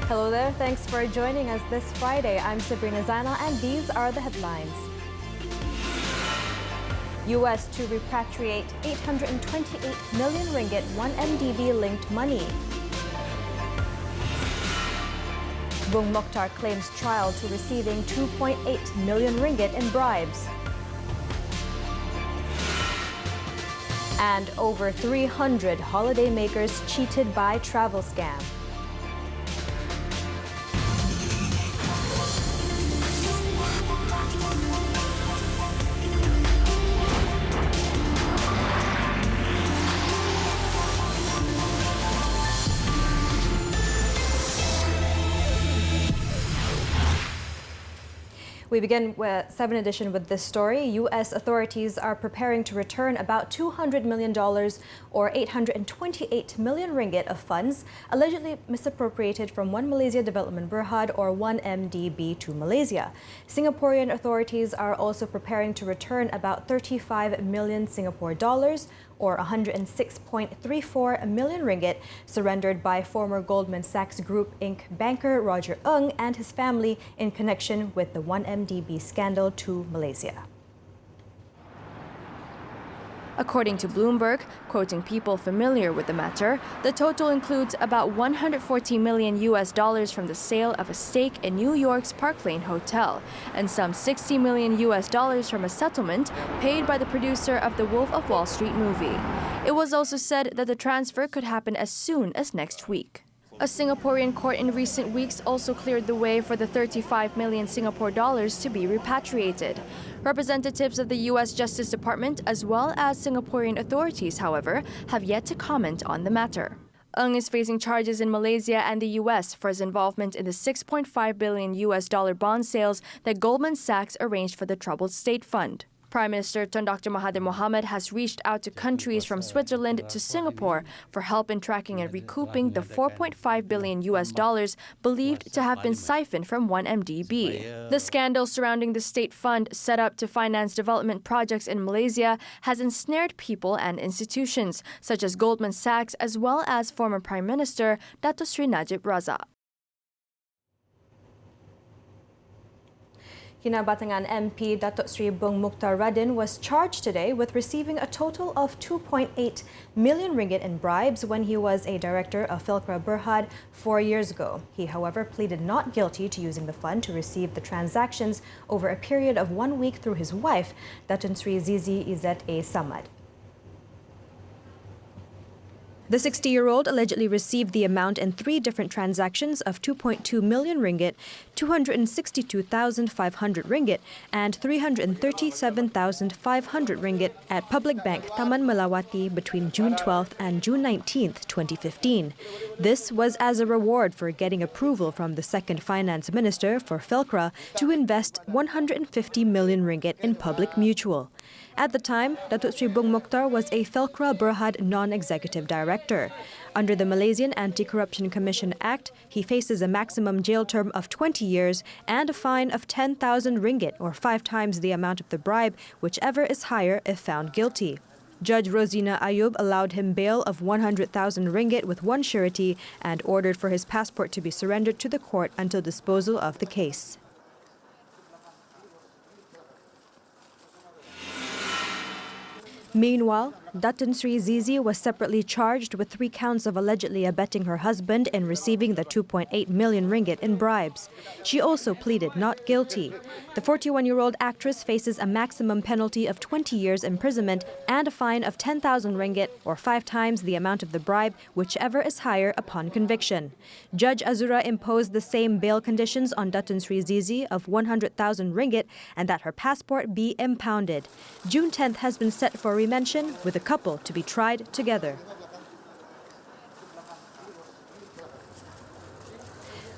Hello there, thanks for joining us this Friday. I'm Sabrina Zainal and these are the headlines. US to repatriate 828 million ringgit 1MDB linked money. Bung Mokhtar claims trial to receiving 2.8 million ringgit in bribes. And over 300 holidaymakers cheated by travel scam. We begin with 7Edition with this story. U.S. authorities are preparing to return about $200 million or 828 million ringgit of funds allegedly misappropriated from One Malaysia Development Berhad or 1MDB to Malaysia. Singaporean authorities are also preparing to return about 35 million Singapore dollars or 106.34 million ringgit surrendered by former Goldman Sachs Group Inc. banker Roger Ng and his family in connection with the 1MDB scandal to Malaysia. According to Bloomberg, quoting people familiar with the matter, the total includes about $140 million from the sale of a stake in New York's Park Lane Hotel and some $60 million from a settlement paid by the producer of the Wolf of Wall Street movie. It was also said that the transfer could happen as soon as next week. A Singaporean court in recent weeks also cleared the way for the 35 million Singapore dollars to be repatriated. Representatives of the U.S. Justice Department as well as Singaporean authorities, however, have yet to comment on the matter. Ng is facing charges in Malaysia and the U.S. for his involvement in the $6.5 billion bond sales that Goldman Sachs arranged for the troubled state fund. Prime Minister Tun Dr. Mahathir Mohamad has reached out to countries from Switzerland to Singapore for help in tracking and recouping the $4.5 billion believed to have been siphoned from 1MDB. The scandal surrounding the state fund set up to finance development projects in Malaysia has ensnared people and institutions, such as Goldman Sachs as well as former Prime Minister Dato Sri Najib Razak. Kinabatangan MP Datuk Sri Bung Mokhtar Radin was charged today with receiving a total of 2.8 million ringgit in bribes when he was a director of Philcra Berhad 4 years ago. He, however, pleaded not guilty to using the fund to receive the transactions over a period of 1 week through his wife, Datuk Sri Zizi Izzat A. Samad. The 60-year-old allegedly received the amount in 3 different transactions of 2.2 million ringgit, 262,500 ringgit and 337,500 ringgit at Public Bank Taman Melawati between June 12th and June 19th, 2015. This was as a reward for getting approval from the second finance minister for Philcra to invest 150 million ringgit in public mutual. At the time, Datuk Sri Bung Mokhtar was a Philcra Berhad non-executive director. Under the Malaysian Anti-Corruption Commission Act, he faces a maximum jail term of 20 years and a fine of 10,000 ringgit or 5 times the amount of the bribe, whichever is higher if found guilty. Judge Rosina Ayub allowed him bail of 100,000 ringgit with one surety and ordered for his passport to be surrendered to the court until disposal of the case. Meanwhile, Datuk Sri Zizi was separately charged with 3 counts of allegedly abetting her husband in receiving the 2.8 million ringgit in bribes. She also pleaded not guilty. The 41-year-old actress faces a maximum penalty of 20 years imprisonment and a fine of 10,000 ringgit or 5 times the amount of the bribe, whichever is higher upon conviction. Judge Azura imposed the same bail conditions on Datuk Sri Zizi of 100,000 ringgit and that her passport be impounded. June 10th has been set for remention, with the couple to be tried together.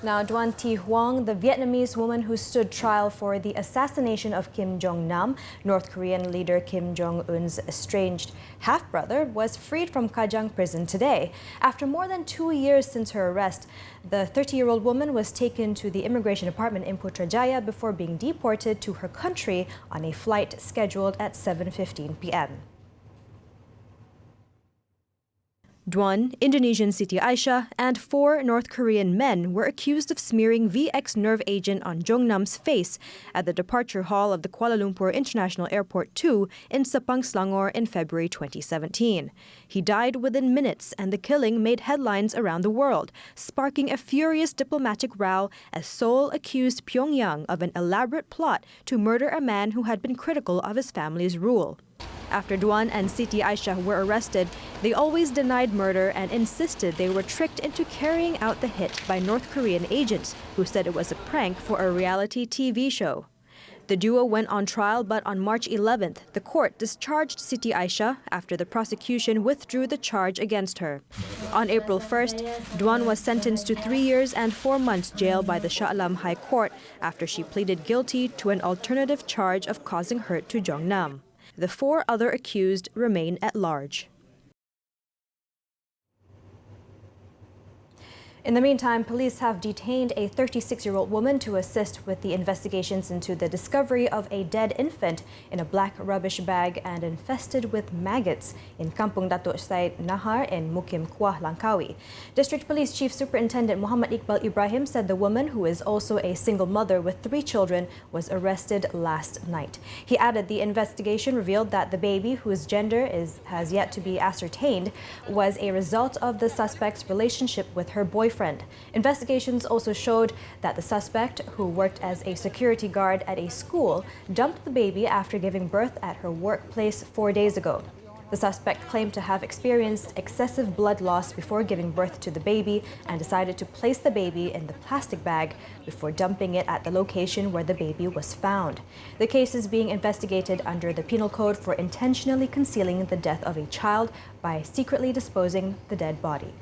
Now, Duan Thi Huang, the Vietnamese woman who stood trial for the assassination of Kim Jongnam, North Korean leader Kim Jong-un's estranged half-brother, was freed from Kajang prison today. After more than 2 years since her arrest, the 30-year-old woman was taken to the immigration department in Putrajaya before being deported to her country on a flight scheduled at 7:15 p.m. Duan, Indonesian Siti Aisyah, and 4 North Korean men were accused of smearing VX nerve agent on Jongnam's face at the departure hall of the Kuala Lumpur International Airport 2 in Sepang, Selangor in February 2017. He died within minutes, and the killing made headlines around the world, sparking a furious diplomatic row as Seoul accused Pyongyang of an elaborate plot to murder a man who had been critical of his family's rule. After Duan and Siti Aisyah were arrested, they always denied murder and insisted they were tricked into carrying out the hit by North Korean agents who said it was a prank for a reality TV show. The duo went on trial, but on March 11th, the court discharged Siti Aisyah after the prosecution withdrew the charge against her. On April 1st, Duan was sentenced to 3 years and 4 months jail by the Shah Alam High Court after she pleaded guilty to an alternative charge of causing hurt to Jongnam. The 4 other accused remain at large. In the meantime, police have detained a 36-year-old woman to assist with the investigations into the discovery of a dead infant in a black rubbish bag and infested with maggots in Kampung Datuk Said Nahar in Mukim Kuah, Langkawi. District Police Chief Superintendent Muhammad Iqbal Ibrahim said the woman, who is also a single mother with 3 children, was arrested last night. He added the investigation revealed that the baby, whose gender has yet to be ascertained, was a result of the suspect's relationship with her boyfriend. Investigations also showed that the suspect, who worked as a security guard at a school, dumped the baby after giving birth at her workplace 4 days ago. The suspect claimed to have experienced excessive blood loss before giving birth to the baby and decided to place the baby in the plastic bag before dumping it at the location where the baby was found. The case is being investigated under the Penal Code for intentionally concealing the death of a child by secretly disposing the dead body.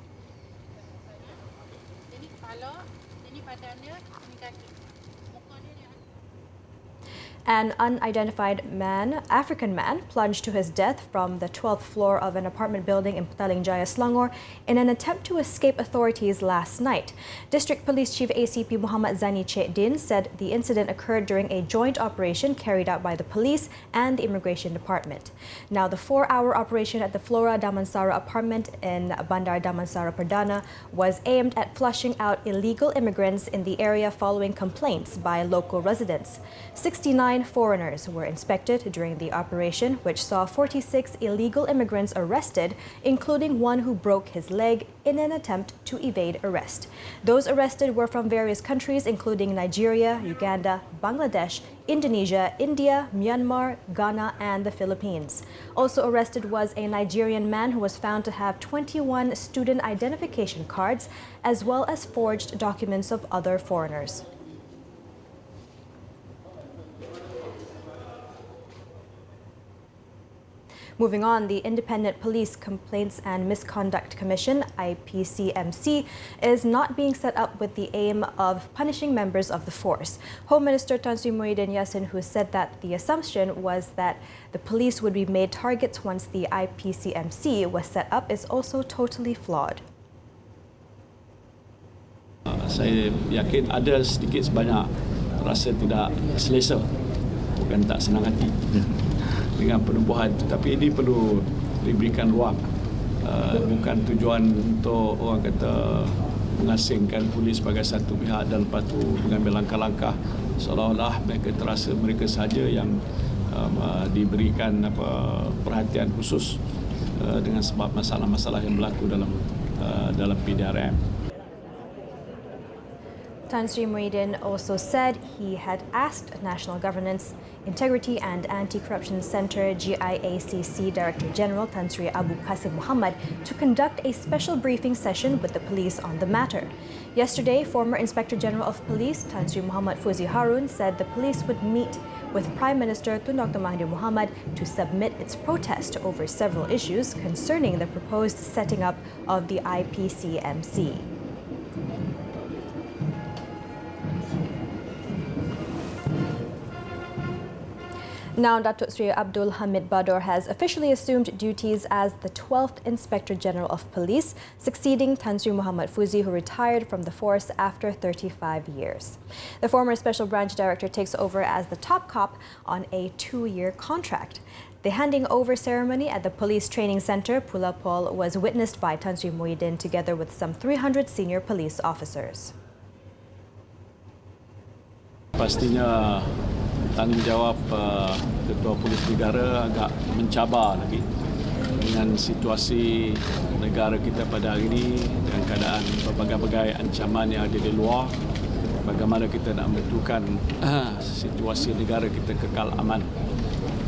An unidentified man, African man, plunged to his death from the 12th floor of an apartment building in Petaling Jaya, Selangor in an attempt to escape authorities last night. District Police Chief ACP Muhammad Zani Cik Din said the incident occurred during a joint operation carried out by the police and the Immigration Department. Now, the 4-hour operation at the Flora Damansara apartment in Bandar Damansara Perdana was aimed at flushing out illegal immigrants in the area following complaints by local residents. 69 foreigners were inspected during the operation, which saw 46 illegal immigrants arrested, including one who broke his leg in an attempt to evade arrest. Those arrested were from various countries, including Nigeria, Uganda, Bangladesh, Indonesia, India, Myanmar, Ghana, and the Philippines. Also arrested was a Nigerian man who was found to have 21 student identification cards, as well as forged documents of other foreigners. Moving on, the Independent Police Complaints and Misconduct Commission, IPCMC, is not being set up with the aim of punishing members of the force. Home Minister Tan Sri Muhyiddin Yassin, who said that the assumption was that the police would be made targets once the IPCMC was set up, is also totally flawed. Saya yakin ada sedikit sebanyak rasa tidak selesa, bukan tak senang hati dengan penubuhan, tetapi ini perlu diberikan ruang. Bukan tujuan untuk orang kata mengasingkan polis sebagai satu pihak dan lepas tu mengambil langkah-langkah seolah-olah mereka terasa mereka sahaja yang diberikan perhatian khusus dengan sebab masalah-masalah yang berlaku dalam PDRM. Tan Sri Muhyiddin also said he had asked National Governance, Integrity and Anti-Corruption Centre GIACC Director General Tan Sri Abu Qasim Muhammad to conduct a special briefing session with the police on the matter. Yesterday, former Inspector General of Police Tan Sri Muhammad Fuzi Harun said the police would meet with Prime Minister Tun Dr. Mahathir Mohamad to submit its protest over several issues concerning the proposed setting up of the IPCMC. Now, Datuk Sri Abdul Hamid Bador has officially assumed duties as the 12th Inspector General of Police, succeeding Tan Sri Muhammad Fuzi, who retired from the force after 35 years. The former Special Branch Director takes over as the top cop on a 2-year contract. The handing over ceremony at the Police Training Centre, Pulapol, was witnessed by Tan Sri Muhyiddin together with some 300 senior police officers. Pastinya tanggungjawab Ketua Polis Negara agak mencabar lagi dengan situasi negara kita pada hari ini, dengan keadaan berbagai-bagai ancaman yang ada di luar. Bagaimana kita nak menentukan situasi negara kita kekal aman.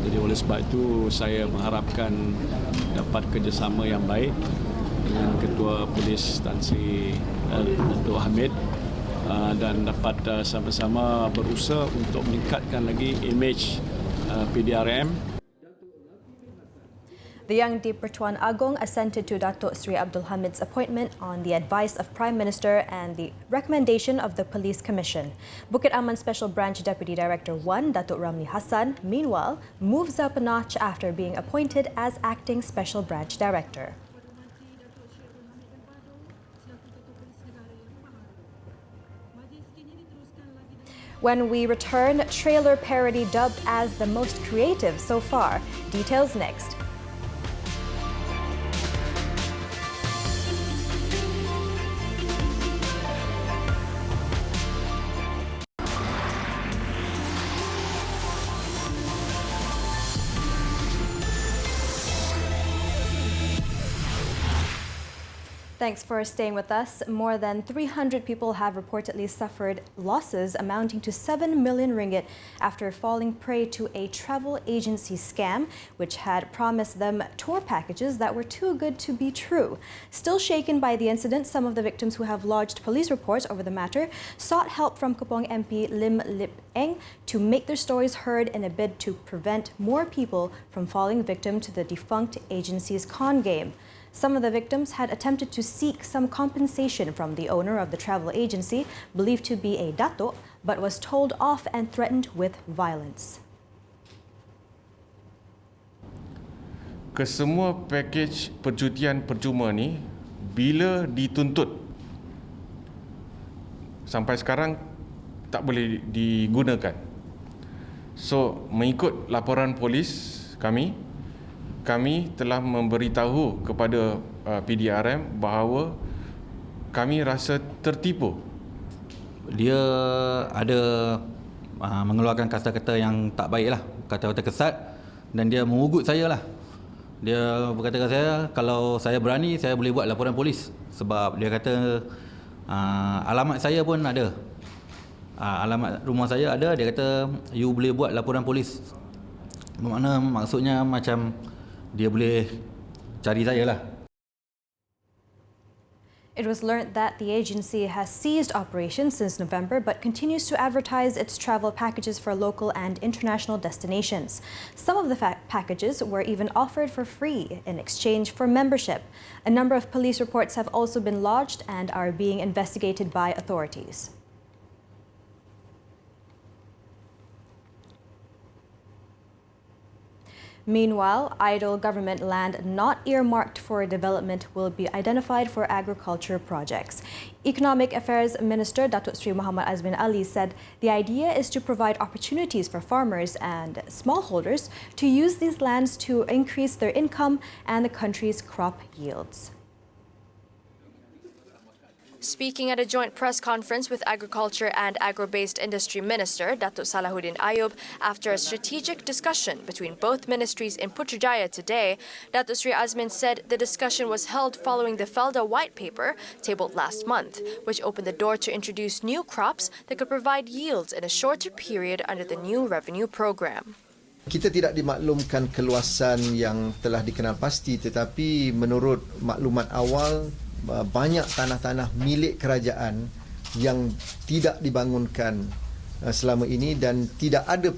Jadi oleh sebab itu saya mengharapkan dapat kerjasama yang baik dengan Ketua Polis Tan Sri Abdul Hamid dan dapat sama-sama berusaha untuk meningkatkan lagi imej PDRM. The Yang di-Pertuan Agong assented to Datuk Sri Abdul Hamid's appointment on the advice of Prime Minister and the recommendation of the Police Commission. Bukit Aman Special Branch Deputy Director 1, Datuk Ramli Hassan, meanwhile, moves up a notch after being appointed as Acting Special Branch Director. When we return, trailer parody dubbed as the most creative so far. Details next. Thanks for staying with us. More than 300 people have reportedly suffered losses amounting to 7 million ringgit after falling prey to a travel agency scam, which had promised them tour packages that were too good to be true. Still shaken by the incident, some of the victims who have lodged police reports over the matter sought help from Kepong MP Lim Lip Eng to make their stories heard in a bid to prevent more people from falling victim to the defunct agency's con game. Some of the victims had attempted to seek some compensation from the owner of the travel agency, believed to be a datuk, but was told off and threatened with violence. Kesemua pakej percutian percuma ni bila dituntut sampai sekarang tak boleh digunakan. So, mengikut laporan polis kami telah memberitahu kepada PDRM bahawa kami rasa tertipu. Dia ada mengeluarkan kata-kata yang tak baik lah, kata-kata kesat, dan dia mengugut saya lah. Dia berkata kepada saya, kalau saya berani, saya boleh buat laporan polis. Sebab dia kata alamat saya pun ada, alamat rumah saya ada. Dia kata, you boleh buat laporan polis. Bermakna maksudnya macam dia boleh cari saya lah. It was learnt that the agency has ceased operations since November but continues to advertise its travel packages for local and international destinations. Some of the packages were even offered for free in exchange for membership. A number of police reports have also been lodged and are being investigated by authorities. Meanwhile, idle government land not earmarked for development will be identified for agriculture projects. Economic Affairs Minister Datuk Sri Muhammad Azmin Ali said the idea is to provide opportunities for farmers and smallholders to use these lands to increase their income and the country's crop yields. Speaking at a joint press conference with Agriculture and Agro-Based Industry Minister Datuk Salahuddin Ayub after a strategic discussion between both ministries in Putrajaya today, Datuk Sri Azmin said the discussion was held following the Felda White Paper tabled last month, which opened the door to introduce new crops that could provide yields in a shorter period under the new revenue program. Kita tidak dimaklumkan keluasan yang telah dikenal pasti, tetapi menurut maklumat awal, banyak tanah-tanah milik kerajaan yang tidak dibangunkan selama ini dan tidak ada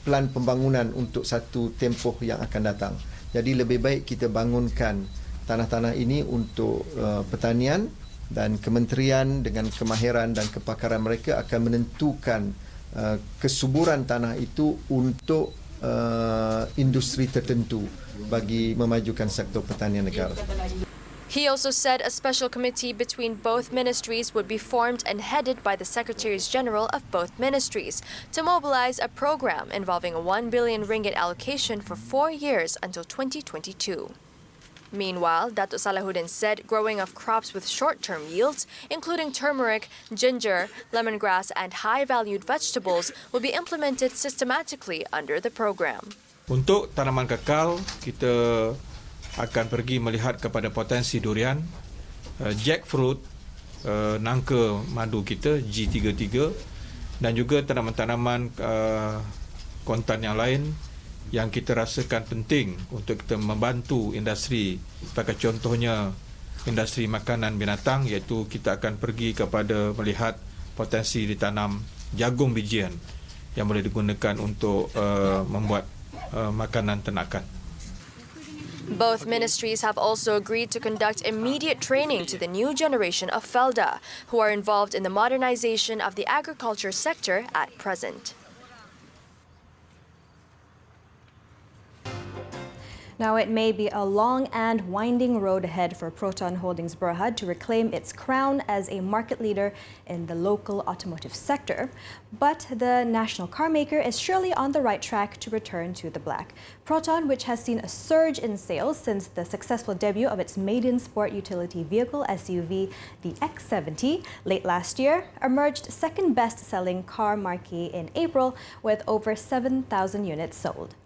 plan pembangunan untuk satu tempoh yang akan datang. Jadi lebih baik kita bangunkan tanah-tanah ini untuk pertanian, dan kementerian dengan kemahiran dan kepakaran mereka akan menentukan kesuburan tanah itu untuk industri tertentu bagi memajukan sektor pertanian negara. He also said a special committee between both ministries would be formed and headed by the Secretaries General of both ministries to mobilize a program involving a 1 billion ringgit allocation for 4 years until 2022. Meanwhile, Datuk Salahuddin said growing of crops with short-term yields, including turmeric, ginger, lemongrass and high-valued vegetables, will be implemented systematically under the program. Untuk tanaman kekal, kita akan pergi melihat kepada potensi durian, jackfruit, nangka madu kita G33 dan juga tanaman-tanaman kontan yang lain yang kita rasakan penting untuk kita membantu industri. Sebagai contohnya industri makanan binatang, iaitu kita akan pergi kepada melihat potensi ditanam jagung bijian yang boleh digunakan untuk membuat makanan ternakan. Both ministries have also agreed to conduct immediate training to the new generation of Felda, who are involved in the modernization of the agriculture sector at present. Now, it may be a long and winding road ahead for Proton Holdings Berhad to reclaim its crown as a market leader in the local automotive sector. But the national car maker is surely on the right track to return to the black. Proton, which has seen a surge in sales since the successful debut of its maiden sport utility vehicle SUV, the X70, late last year, emerged second best-selling car marquee in April with over 7,000 units sold.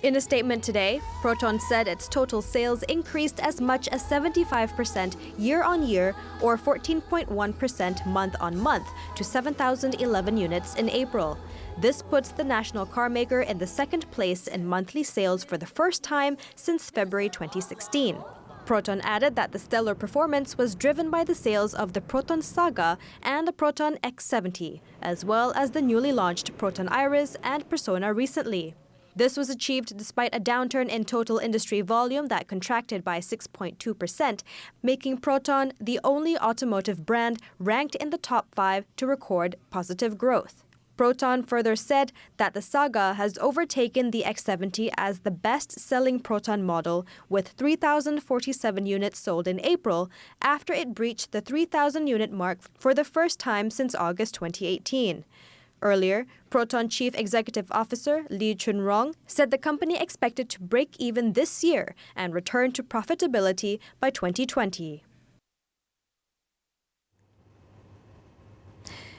In a statement today, Proton said its total sales increased as much as 75% year-on-year or 14.1% month-on-month to 7,011 units in April. This puts the national car maker in the second place in monthly sales for the first time since February 2016. Proton added that the stellar performance was driven by the sales of the Proton Saga and the Proton X70, as well as the newly launched Proton Iris and Persona recently. This was achieved despite a downturn in total industry volume that contracted by 6.2%, making Proton the only automotive brand ranked in the top 5 to record positive growth. Proton further said that the Saga has overtaken the X70 as the best-selling Proton model, with 3,047 units sold in April, after it breached the 3,000-unit mark for the first time since August 2018. Earlier, Proton Chief Executive Officer Lee Chun-rong said the company expected to break even this year and return to profitability by 2020.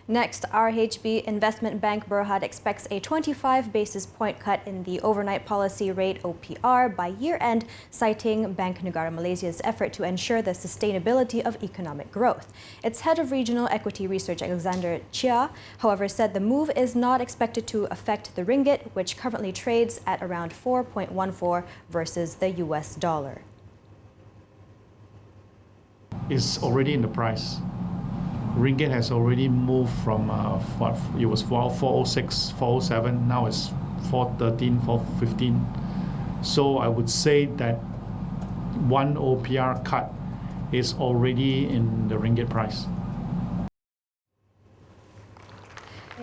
Next, RHB Investment Bank Berhad expects a 25 basis point cut in the overnight policy rate OPR by year-end, citing Bank Negara Malaysia's effort to ensure the sustainability of economic growth. Its head of regional equity research, Alexander Chia, however, said the move is not expected to affect the ringgit, which currently trades at around 4.14 versus the US dollar. It's already in the price. Ringgit has already moved from it was 406, 407, now it's 413, 415. So I would say that one OPR cut is already in the ringgit price.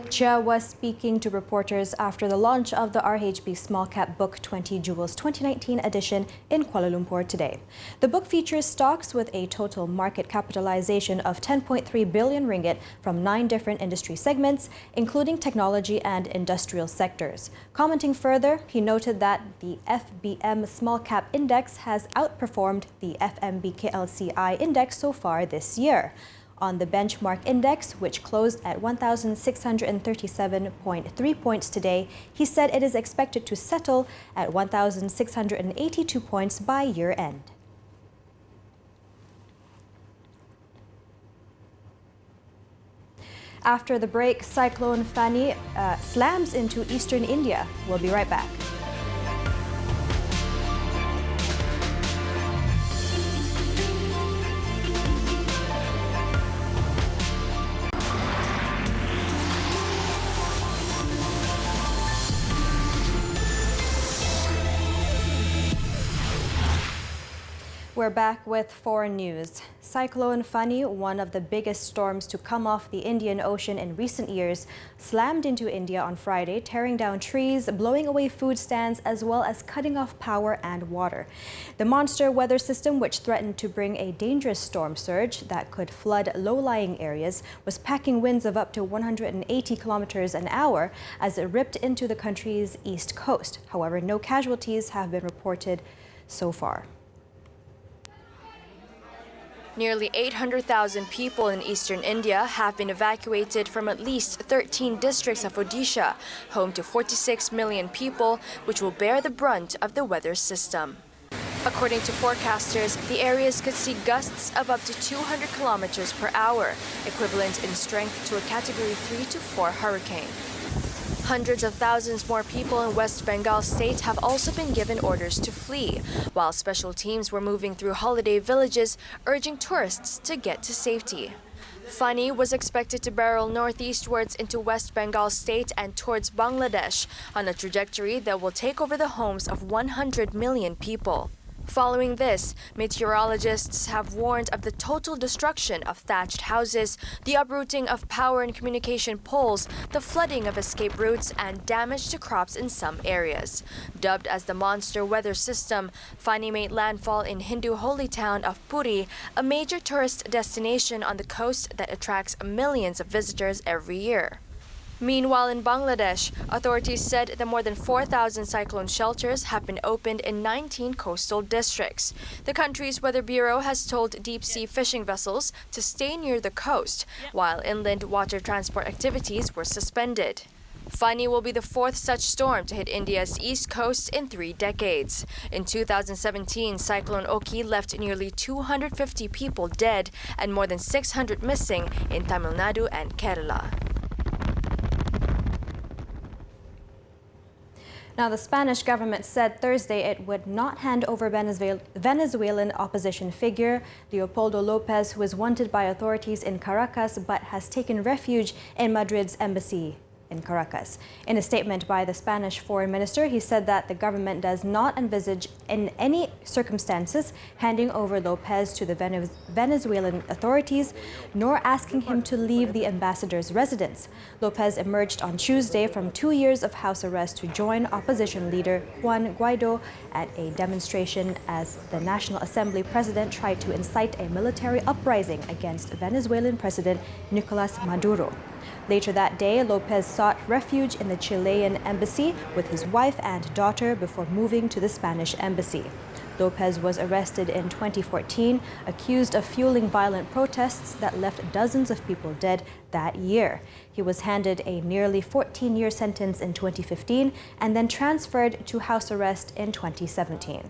Chia was speaking to reporters after the launch of the RHB Small Cap Book 20 Jewels 2019 edition in Kuala Lumpur today. The book features stocks with a total market capitalization of 10.3 billion ringgit from 9 different industry segments, including technology and industrial sectors. Commenting further, he noted that the FBM Small Cap Index has outperformed the FMBKLCI Index so far this year. On the benchmark index, which closed at 1,637.3 points today, he said it is expected to settle at 1,682 points by year-end. After the break, Cyclone Fani slams into eastern India. We'll be right back. We're back with foreign news. Cyclone Fani, one of the biggest storms to come off the Indian Ocean in recent years, slammed into India on Friday, tearing down trees, blowing away food stands, as well as cutting off power and water. The monster weather system, which threatened to bring a dangerous storm surge that could flood low-lying areas, was packing winds of up to 180 kilometers an hour as it ripped into the country's east coast. However, no casualties have been reported so far. Nearly 800,000 people in eastern India have been evacuated from at least 13 districts of Odisha, home to 46 million people, which will bear the brunt of the weather system. According to forecasters, the areas could see gusts of up to 200 kilometers per hour, equivalent in strength to a Category 3 to 4 hurricane. Hundreds of thousands more people in West Bengal state have also been given orders to flee, while special teams were moving through holiday villages, urging tourists to get to safety. Fani was expected to barrel northeastwards into West Bengal state and towards Bangladesh on a trajectory that will take over the homes of 100 million people. Following this, meteorologists have warned of the total destruction of thatched houses, the uprooting of power and communication poles, the flooding of escape routes, and damage to crops in some areas. Dubbed as the monster weather system, Fani made landfall in Hindu holy town of Puri, a major tourist destination on the coast that attracts millions of visitors every year. Meanwhile, in Bangladesh, authorities said that more than 4,000 cyclone shelters have been opened in 19 coastal districts. The country's Weather Bureau has told deep-sea fishing vessels to stay near the coast, while inland water transport activities were suspended. Fani will be the fourth such storm to hit India's east coast in 3 decades. In 2017, Cyclone Oki left nearly 250 people dead and more than 600 missing in Tamil Nadu and Kerala. Now, the Spanish government said Thursday it would not hand over Venezuelan opposition figure Leopoldo Lopez, who is wanted by authorities in Caracas but has taken refuge in Madrid's embassy in Caracas. In a statement by the Spanish foreign minister, he said that the government does not envisage in any circumstances handing over Lopez to the Venezuelan authorities, nor asking him to leave the ambassador's residence. Lopez emerged on Tuesday from 2 years of house arrest to join opposition leader Juan Guaido at a demonstration as the National Assembly president tried to incite a military uprising against Venezuelan President Nicolas Maduro. Later that day, Lopez sought refuge in the Chilean embassy with his wife and daughter before moving to the Spanish embassy. Lopez was arrested in 2014, accused of fueling violent protests that left dozens of people dead that year. He was handed a nearly 14-year sentence in 2015 and then transferred to house arrest in 2017.